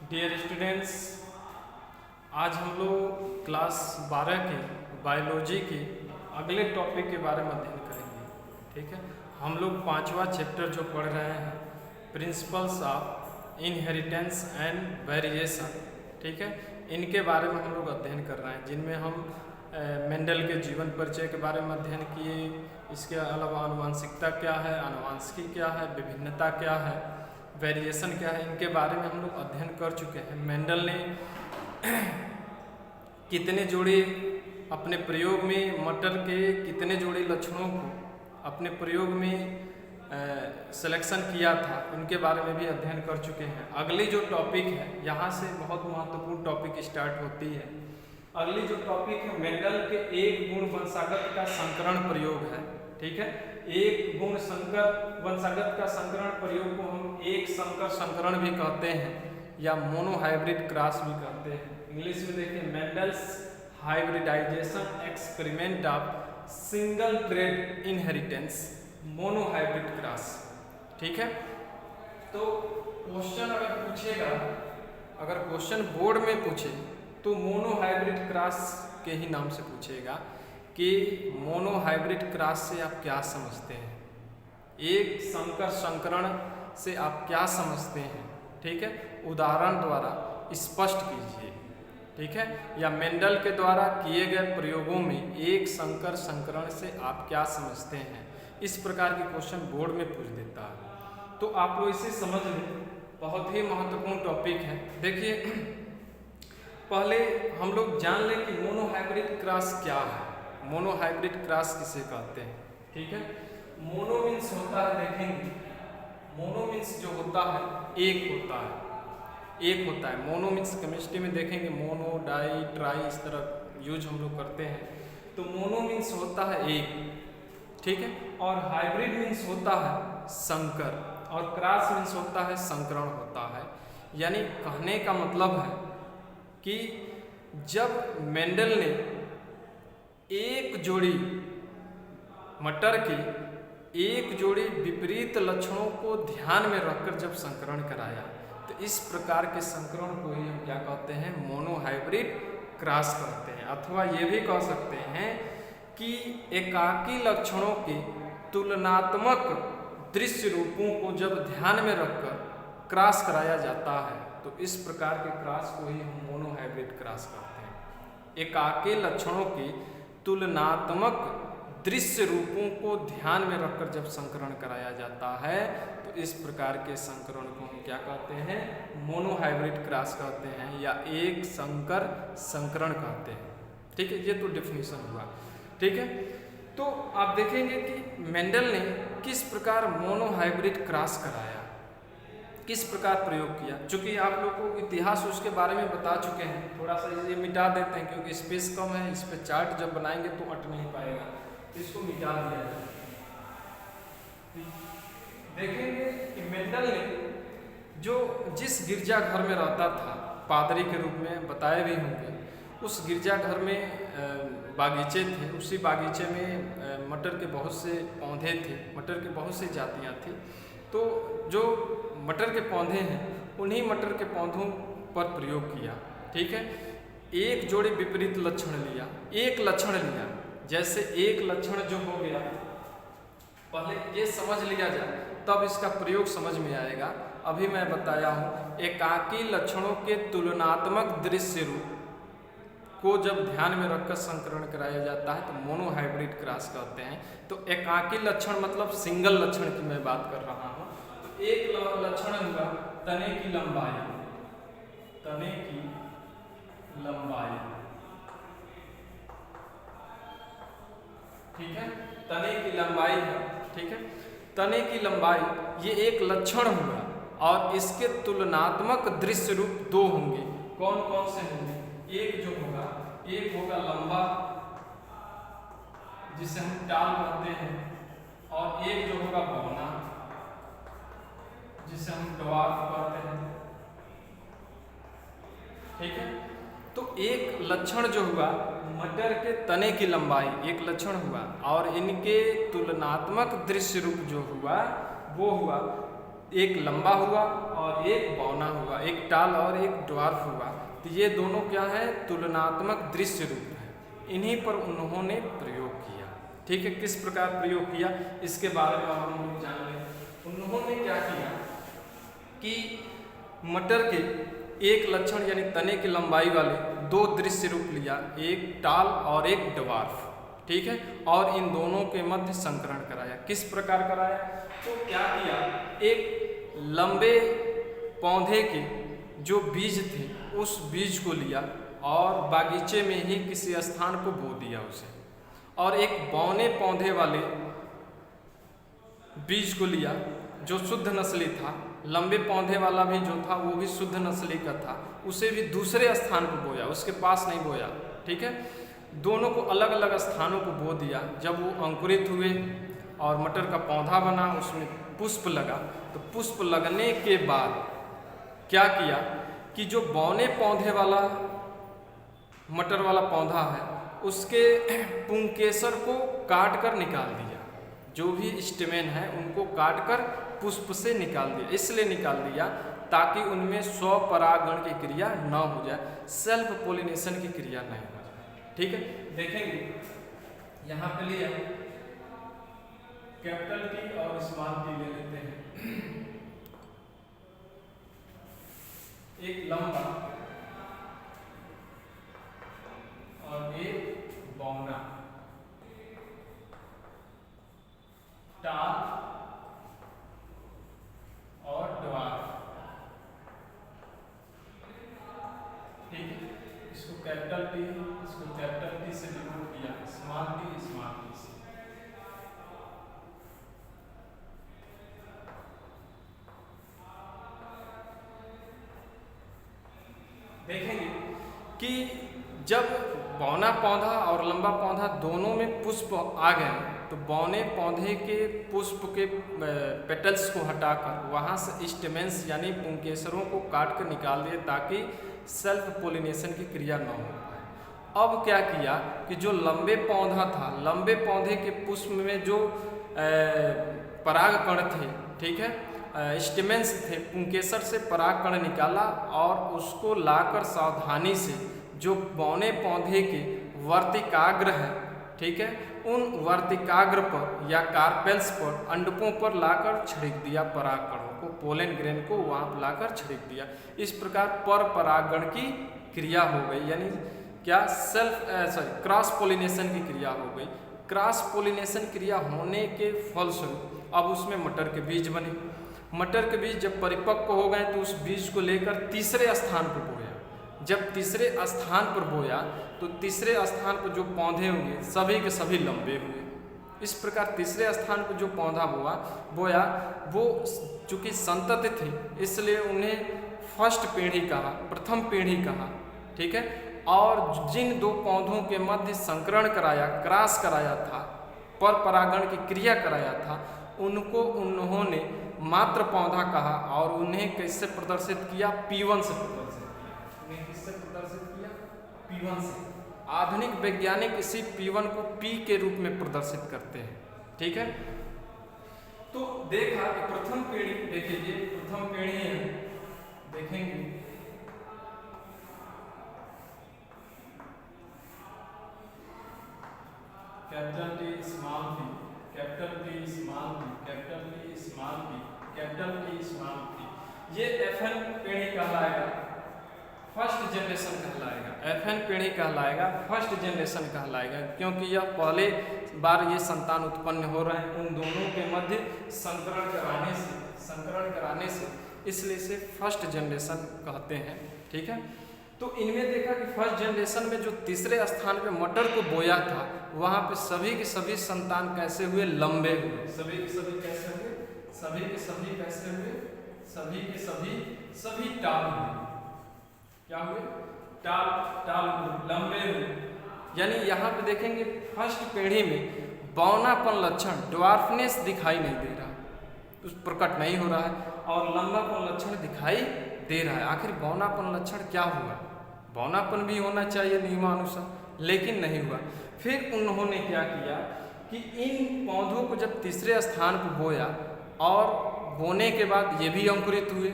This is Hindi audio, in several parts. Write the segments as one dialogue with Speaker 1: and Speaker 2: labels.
Speaker 1: डियर स्टूडेंट्स, आज हम लोग क्लास 12 के बायोलॉजी के अगले टॉपिक के बारे में अध्ययन करेंगे। ठीक है, हम लोग 5वां चैप्टर जो पढ़ रहे हैं, principles of inheritance and variation. ठीक है, इनके बारे में हम लोग अध्ययन कर रहे हैं, जिनमें हम मेंडल के जीवन परिचय के बारे में अध्ययन किए। इसके अलावा आनुवंशिकता क्या है, आनुवंशिकी क्या है, विभिन्नता क्या है, वेरिएशन क्या है, इनके बारे में हम लोग अध्ययन कर चुके हैं। मेंडल ने कितने जोड़े अपने प्रयोग में मटर के कितने जोड़े लक्षणों को अपने प्रयोग में सिलेक्शन किया था, उनके बारे में भी अध्ययन कर चुके हैं। अगली जो टॉपिक है, यहाँ से बहुत महत्वपूर्ण टॉपिक स्टार्ट होती है। अगली जो टॉपिक है, मेंडल के एक गुण वंशागत का संकरण प्रयोग है। ठीक है, एक गुण संकर वंशागत का संकरण प्रयोग को हम एक संकर संकरण भी कहते हैं या मोनोहाइब्रिड क्रॉस भी कहते हैं। इंग्लिश में देखिए, Mendel's hybridization experiment of single trait inheritance monohybrid cross. ठीक है, तो क्वेश्चन अगर पूछेगा, अगर क्वेश्चन बोर्ड में पूछे तो मोनोहाइब्रिड क्रॉस के ही नाम से पूछेगा कि मोनोहाइब्रिड क्रॉस से आप क्या समझते हैं, एक संकर संकरण से आप क्या समझते हैं। ठीक है, उदाहरण द्वारा स्पष्ट कीजिए। ठीक है, या मेंडल के द्वारा किए गए प्रयोगों में एक संकर संकरण से आप क्या समझते हैं। इस प्रकार के क्वेश्चन बोर्ड में पूछ देता है, तो आप लोग इसे समझ लें। बहुत ही महत्वपूर्ण टॉपिक है। देखिए, पहले हम लोग जान लें कि मोनोहाइब्रिड क्रॉस क्या है, मोनोहाइब्रिड क्रॉस किसे कहते हैं। ठीक है, मोनो मीन्स होता है, देखेंगे मोनो मीन्स जो होता है एक होता है, एक होता है। मोनो मीन्स केमिस्ट्री में देखेंगे मोनो, डाई, ट्राई, इस तरह यूज हम लोग करते हैं। तो मोनो मीन्स होता है एक, ठीक है, और हाइब्रिड मीन्स होता है संकर, और क्रॉस मीन्स होता है संकरण होता है। यानी कहने का मतलब है कि जब मेंडल ने एक जोड़ी मटर की एक जोड़ी विपरीत लक्षणों को ध्यान में रखकर जब संकरण कराया, तो इस प्रकार के संकरण को ही हम क्या कहते हैं, मोनोहाइब्रिड क्रॉस कहते हैं। अथवा ये भी कह सकते हैं कि एकाकी लक्षणों के तुलनात्मक दृश्य रूपों को जब ध्यान में रखकर क्रॉस कराया जाता है, तो इस प्रकार के क्रॉस को ही हम मोनोहाइब्रिड क्रॉस कहते हैं। एकाकी लक्षणों के तुलनात्मक दृश्य रूपों को ध्यान में रखकर जब संकरण कराया जाता है, तो इस प्रकार के संकरण को हम क्या कहते हैं, मोनोहाइब्रिड क्रॉस कहते हैं या एक संकर संकरण कहते हैं। ठीक है, ये तो डेफिनेशन हुआ। ठीक है, तो आप देखेंगे कि मेंडल ने किस प्रकार मोनोहाइब्रिड क्रॉस कराया, किस प्रकार प्रयोग किया। चूंकि आप लोग को इतिहास उसके बारे में बता चुके हैं, थोड़ा सा ये मिटा देते हैं क्योंकि स्पेस कम है। इस पे चार्ट जब बनाएंगे तो अट नहीं पाएगा, इसको मिटा दिया जाए। देखेंगे कि मेंडल ने जो जिस गिरजाघर में रहता था, पादरी के रूप में बताए भी होंगे, उस गिरजाघर में बागीचे थे। उसी बागीचे में मटर के बहुत से पौधे थे, मटर के बहुत सी जातियाँ थी। तो जो मटर के पौधे हैं, उन्हीं मटर के पौधों पर प्रयोग किया। ठीक है, एक जोड़ी विपरीत लक्षण लिया, एक लक्षण लिया। जैसे एक लक्षण जो हो गया, पहले ये समझ लिया जाए तब इसका प्रयोग समझ में आएगा। अभी मैं बताया हूँ, एकाकी लक्षणों के तुलनात्मक दृश्य रूप को जब ध्यान में रखकर संकरण कराया जाता है, तो मोनोहाइब्रिड क्रॉस कहते हैं। तो एकाकी लक्षण मतलब सिंगल लक्षण की मैं बात कर रहा हूँ। तो एक लक्षण हुआ तने की लंबाई, तने की लंबाई। ठीक है, तने की लंबाई है। ठीक है, तने की लंबाई ये एक लक्षण हुआ, और इसके तुलनात्मक दृश्य रूप दो होंगे। कौन कौन से होंगे? एक जो होगा, एक होगा लंबा, जिसे हम टाल कहते हैं, और एक जो होगा बौना, जिसे हम ड्वार्फ कहते हैं। ठीक है, तो एक लक्षण जो हुआ मटर के तने की लंबाई एक लक्षण हुआ, और इनके तुलनात्मक दृश्य रूप जो हुआ वो हुआ एक लंबा हुआ और एक बौना हुआ, एक टाल और एक ड्वार्फ हुआ। तो ये दोनों क्या है, तुलनात्मक दृश्य रूप है, इन्हीं पर उन्होंने प्रयोग किया। ठीक है, किस प्रकार प्रयोग किया इसके बारे में हम लोग जान लें। उन्होंने क्या किया कि मटर के एक लक्षण यानी तने की लंबाई वाले दो दृश्य रूप लिया, एक टाल और एक ड्वार्फ। ठीक है, और इन दोनों के मध्य संकरण कराया। किस प्रकार कराया, तो क्या किया, एक लंबे पौधे के जो बीज थे उस बीज को लिया और बागीचे में ही किसी स्थान को बो दिया उसे, और एक बौने पौधे वाले बीज को लिया जो शुद्ध नस्ली था, लंबे पौधे वाला भी जो था वो भी शुद्ध नस्ली का था, उसे भी दूसरे स्थान पर बोया, उसके पास नहीं बोया। ठीक है, दोनों को अलग अलग स्थानों को बो दिया। जब वो अंकुरित हुए और मटर का पौधा बना, उसमें पुष्प लगा, तो पुष्प लगने के बाद क्या किया कि जो बौने पौधे वाला मटर वाला पौधा है उसके पुंकेसर को काट कर निकाल दिया, जो भी स्टेमेन है उनको काट कर पुष्प से निकाल दिया। इसलिए निकाल दिया ताकि उनमें स्वपरागण की क्रिया न हो जाए, सेल्फ पोलिनेशन की क्रिया नहीं हो जाए। ठीक है, देखेंगे यहाँ पे लिया कैपिटल टी और स्मॉल टी ले लेते हैं। एक लंबा और एक बौना, टाल और ड्वार्फ। ठीक है, इसको कैपिटल टी, इसको कैपिटल टी से डिनोट किया, स्मॉल टी से। देखेंगे कि जब बौना पौधा और लंबा पौधा दोनों में पुष्प आ गए तो बौने पौधे के पुष्प के पेटल्स को हटाकर वहाँ से स्टेमेंस यानी पुंकेसरों को काट कर निकाल दिए ताकि सेल्फ पोलिनेशन की क्रिया न हो पाए। अब क्या किया कि जो लंबे पौधा था, लंबे पौधे के पुष्प में जो पराग कण थे, ठीक है, स्टेमेंस थे, पुंकेसर से पराग कण निकाला और उसको लाकर सावधानी से जो बौने पौधे के वर्तिकाग्र है, ठीक है, उन वर्तिकाग्र पर या कार्पेल्स पर, अंडकों पर लाकर छिड़क दिया पराग कणों को, पोलन ग्रेन को वहाँ पर लाकर छिड़क दिया। इस प्रकार पर परागण की क्रिया हो गई, यानी क्या, क्रॉस पोलिनेशन की क्रिया हो गई। क्रॉस पोलिनेशन क्रिया होने के फलस्वरूप अब उसमें मटर के बीज बने। मटर के बीज जब परिपक्व हो गए तो उस बीज को लेकर तीसरे स्थान पर बोया। जब तीसरे स्थान पर बोया तो तीसरे स्थान पर जो पौधे हुए सभी के सभी लंबे हुए। इस प्रकार तीसरे स्थान पर जो पौधा बोया वो चूंकि संतति थे इसलिए उन्हें फर्स्ट पीढ़ी कहा, प्रथम पीढ़ी कहा। ठीक है, और जिन दो पौधों के मध्य संकरण कराया, क्रॉस कराया था, पर परागण की क्रिया कराया था, उनको उन्होंने मात्र पौधा कहा और उन्हें कैसे प्रदर्शित किया, P1 से प्रदर्शित किया। उन्हें किससे प्रदर्शित किया, P1 से। आधुनिक वैज्ञानिक इसी P1 को P के रूप में प्रदर्शित करते हैं। ठीक है, तो देखा कि प्रथम पीढ़ी, देखिए प्रथम पीढ़ी है, देखेंगे capital T small T, capital T small T, capital T small T, capital T small T, ये FN पीढ़ी कहलाएगा, फर्स्ट जनरेशन कहलाएगा। FN पीढ़ी कहलाएगा, फर्स्ट जनरेशन कहलाएगा, क्योंकि यह पहले बार ये संतान उत्पन्न हो रहे हैं उन दोनों के मध्य संकरण कराने से, इसलिए इसे फर्स्ट जनरेशन कहते हैं। ठीक है, तो इनमें देखा कि फर्स्ट जनरेशन में जो तीसरे स्थान पे मटर को बोया था वहाँ पे सभी के सभी संतान कैसे हुए, लंबे हुए। सभी के सभी कैसे हुए, सभी के सभी कैसे हुए, सभी के सभी टाल हुए। क्या हुए, टाल हुए, लंबे हुए। यानी यहाँ पे देखेंगे फर्स्ट पीढ़ी में बौनापन लक्षण, ड्वार्फनेस दिखाई नहीं दे रहा, उस प्रकट नहीं हो रहा है, और लंबापन लक्षण दिखाई दे रहा है। आखिर बौनापन लक्षण क्या हुआ, बौनापन भी होना चाहिए नियमानुसार, लेकिन नहीं हुआ। फिर उन्होंने क्या किया कि इन पौधों को जब तीसरे स्थान पर बोया और बोने के बाद ये भी अंकुरित हुए,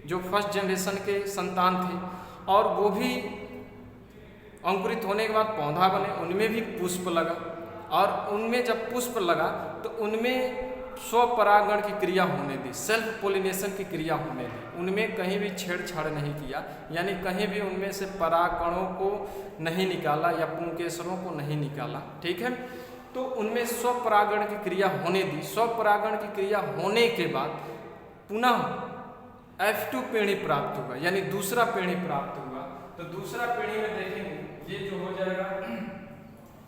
Speaker 1: जो फर्स्ट जनरेशन के संतान थे, और वो भी अंकुरित होने के बाद पौधा बने, उनमें भी पुष्प लगा, और उनमें जब पुष्प लगा तो उनमें स्वपरागण की क्रिया होने दी, सेल्फ पोलिनेशन की क्रिया होने दी, उनमें कहीं भी छेड़छाड़ नहीं किया, यानी कहीं भी उनमें से परागकणों को नहीं निकाला या पुंकेसरों को नहीं निकाला। ठीक है, तो उनमें स्वपरागण की क्रिया होने दी। स्वपरागण की क्रिया होने के बाद पुनः F2 पीढ़ी प्राप्त होगा, यानी दूसरा पीढ़ी प्राप्त होगा। तो दूसरा पीढ़ी में देखेंगे ये जो हो जाएगा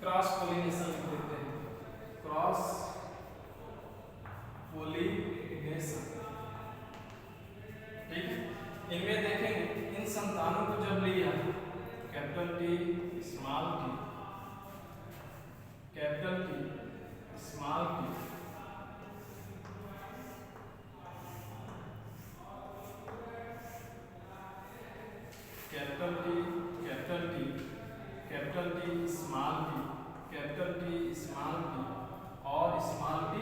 Speaker 1: क्रॉस पोलिनेशन लिख देते हैं, क्रॉस पोलिनेशन। ठीक है, इनमें देखेंगे इन संतानों को जब लिया capital T small t, capital T small t, capital T capital T capital T small t, capital T small t और स्मॉल t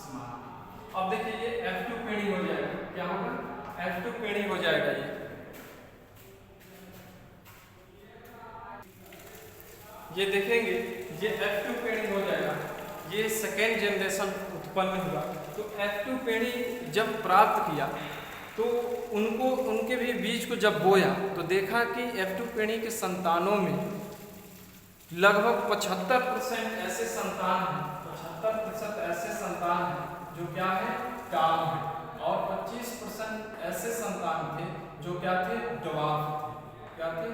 Speaker 1: स्मॉल t। अब देखिए ये F2 पीढ़ी हो जाएगा, क्या होगा, F2 पीढ़ी हो जाएगा। ये देखेंगे ये F2 पीढ़ी हो जाएगा, ये सेकेंड जनरेशन उत्पन्न हुआ। तो F2 पीढ़ी जब प्राप्त किया तो उनके भी बीज को जब बोया तो देखा कि F2 पीढ़ी के संतानों में लगभग 75% ऐसे संतान हैं, 75% ऐसे संतान हैं जो क्या है, टाल है, और 25% ऐसे संतान थे जो क्या थे, ड्वार्फ थे। क्या थे,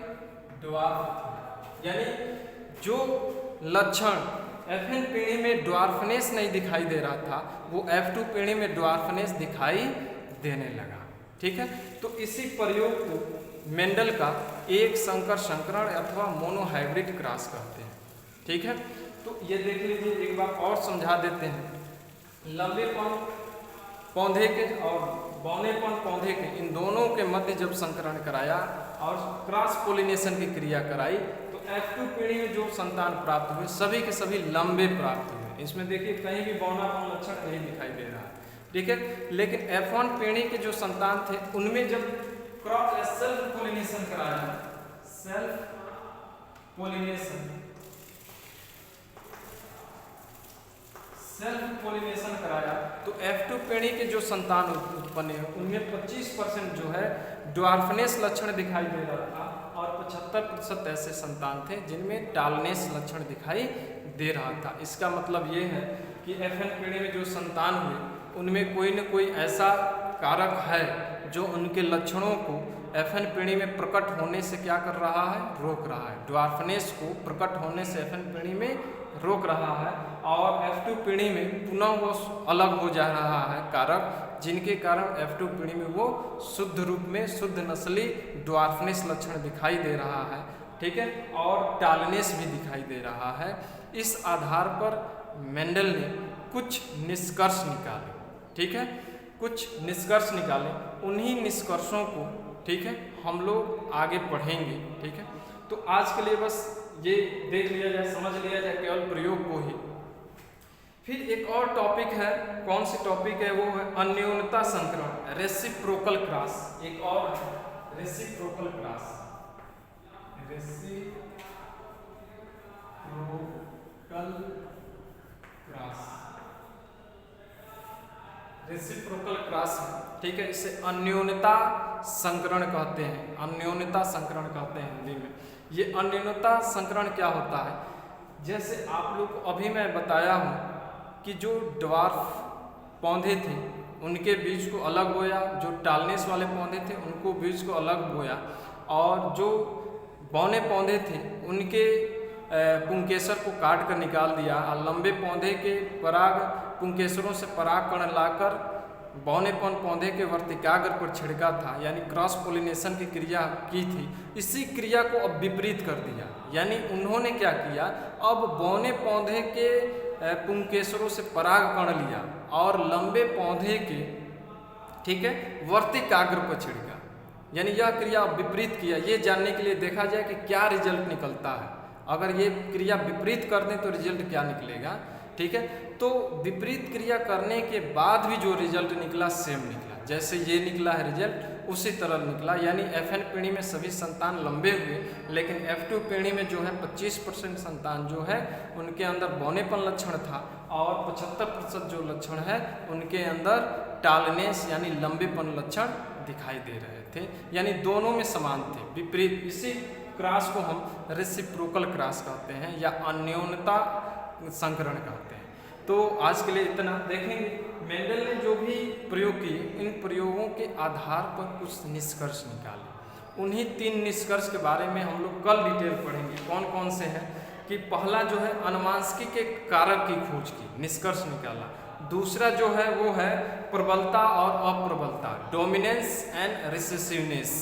Speaker 1: ड्वार्फ थे। यानी जो लक्षण F1 पीढ़ी में ड्वार्फनेस नहीं दिखाई दे रहा था वो F2 पीढ़ी में ड्वार्फनेस दिखाई देने लगा। ठीक है, तो इसी प्रयोग को मेंडल का एक संकर संकरण अथवा मोनोहाइब्रिड क्रॉस कहते हैं। ठीक है, तो ये देख लीजिए, एक बार और समझा देते हैं। लंबेपन पौधे के और बौनेपन पौधे के, इन दोनों के मध्य जब संकरण कराया और क्रॉस पोलिनेशन की क्रिया कराई तो F2 पीढ़ी में जो संतान प्राप्त हुए सभी के सभी लंबे प्राप्त हुए। इसमें देखिए कहीं भी बौनापन लक्षण नहीं दिखाई दे रहा है। ठीक है, लेकिन F1 पीढ़ी के जो संतान थे उनमें जब क्रॉस सेल्फ पोलिनेशन कराया, सेल्फ पोलिनेशन कराया तो F2 पीढ़ी के जो संतान उत्पन्न हुए उनमें 25% जो है ड्वार्फनेस लक्षण दिखाई दे रहा था और 75% ऐसे संतान थे जिनमें टालनेस लक्षण दिखाई दे रहा था। इसका मतलब ये है कि F1 पीढ़ी में जो संतान हुए उनमें कोई न कोई ऐसा कारक है जो उनके लक्षणों को F1 पीढ़ी में प्रकट होने से क्या कर रहा है, रोक रहा है। ड्वार्फनेस को प्रकट होने से F1 पीढ़ी में रोक रहा है और F2 पीढ़ी में पुनः वो अलग हो जा रहा है कारक, जिनके कारण F2 पीढ़ी में वो शुद्ध रूप में शुद्ध नस्ली ड्वार्फनेस लक्षण दिखाई दे रहा है। ठीक है, और टालनेस भी दिखाई दे रहा है। इस आधार पर मेंडल ने कुछ निष्कर्ष निकाले। ठीक है, कुछ निष्कर्ष निकाले, उन्हीं निष्कर्षों को ठीक है हम लोग आगे पढ़ेंगे। ठीक है, तो आज के लिए बस ये देख लिया जाए, समझ लिया जाए केवल प्रयोग को ही। फिर एक और टॉपिक है, कौन सी टॉपिक है, वो है अन्योन्यता संकरण, रेसिप्रोकल क्रॉस। एक और reciprocal cross, reciprocal cross, reciprocal cross है। ठीक है, इसे अन्योन्यता संकरण कहते हैं, अन्योन्यता संकरण कहते हैं हिंदी में। ये अन्योन्यता संकरण क्या होता है, जैसे आप लोग को अभी मैं बताया हूँ कि जो ड्वार्फ पौधे थे उनके बीज को अलग बोया, जो टालनेस वाले पौधे थे उनको बीज को अलग बोया, और जो बौने पौधे थे उनके पुंकेसर को काट कर निकाल दिया, और लंबे पौधे के पराग पुंकेसरों से पराग कण लाकर बौनेपन पौधे के वर्तिकाग्र पर छिड़का था, यानी क्रॉस पोलिनेशन की क्रिया की थी। इसी क्रिया को अब विपरीत कर दिया, यानी उन्होंने क्या किया, अब बौने पौधे के पुंकेसरों से पराग कण लिया और लंबे पौधे के ठीक है वर्तिकाग्र पर छिड़का, यानी यह क्रिया विपरीत किया। ये जानने के लिए देखा जाए कि क्या रिजल्ट निकलता है। अगर ये क्रिया विपरीत कर दें तो रिजल्ट क्या निकलेगा, ठीक है। तो विपरीत क्रिया करने के बाद भी जो रिजल्ट निकला सेम निकला, जैसे ये निकला है रिजल्ट उसी तरह निकला, यानी FN पीढ़ी में सभी संतान लंबे हुए, लेकिन F2 पीढ़ी में जो है 25% संतान जो है उनके अंदर बौनेपन लक्षण था और 75% जो लक्षण है उनके अंदर टालनेस यानी लंबेपन लक्षण दिखाई दे रहे थे, यानी दोनों में समान थे, विपरीत। इसी क्रॉस को हम रेसिप्रोकल क्रॉस कहते हैं या अन्योन्यता संकरण कहते हैं। तो आज के लिए इतना। देखेंगे मेंडल ने जो भी प्रयोग किए, इन प्रयोगों के आधार पर कुछ निष्कर्ष निकाले। उन्हीं 3 निष्कर्ष के बारे में हम लोग कल डिटेल पढ़ेंगे। कौन कौन से हैं कि पहला जो है अनुवांशिकी के कारक की खोज की, निष्कर्ष निकाला। दूसरा जो है वो है प्रबलता और अप्रबलता, डोमिनेंस एंड रिसेसिवनेस,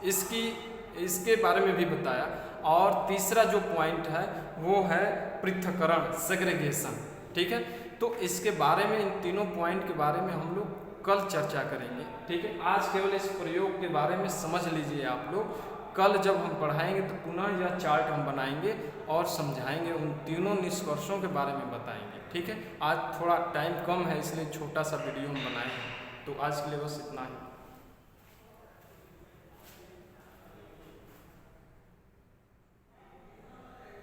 Speaker 1: इसके बारे में भी बताया। और तीसरा जो पॉइंट है वो है पृथक्करण, सेग्रीगेशन, ठीक है। तो इसके बारे में, इन तीनों पॉइंट के बारे में हम लोग कल चर्चा करेंगे, ठीक है। आज केवल इस प्रयोग के बारे में समझ लीजिए आप लोग। कल जब हम पढ़ाएंगे तो पुनः यह चार्ट हम बनाएंगे और समझाएंगे, उन तीनों निष्कर्षों के बारे में बताएंगे, ठीक है। आज थोड़ा टाइम कम है इसलिए छोटा सा वीडियो हम बनाए हैं। तो आज के लिए बस इतना ही।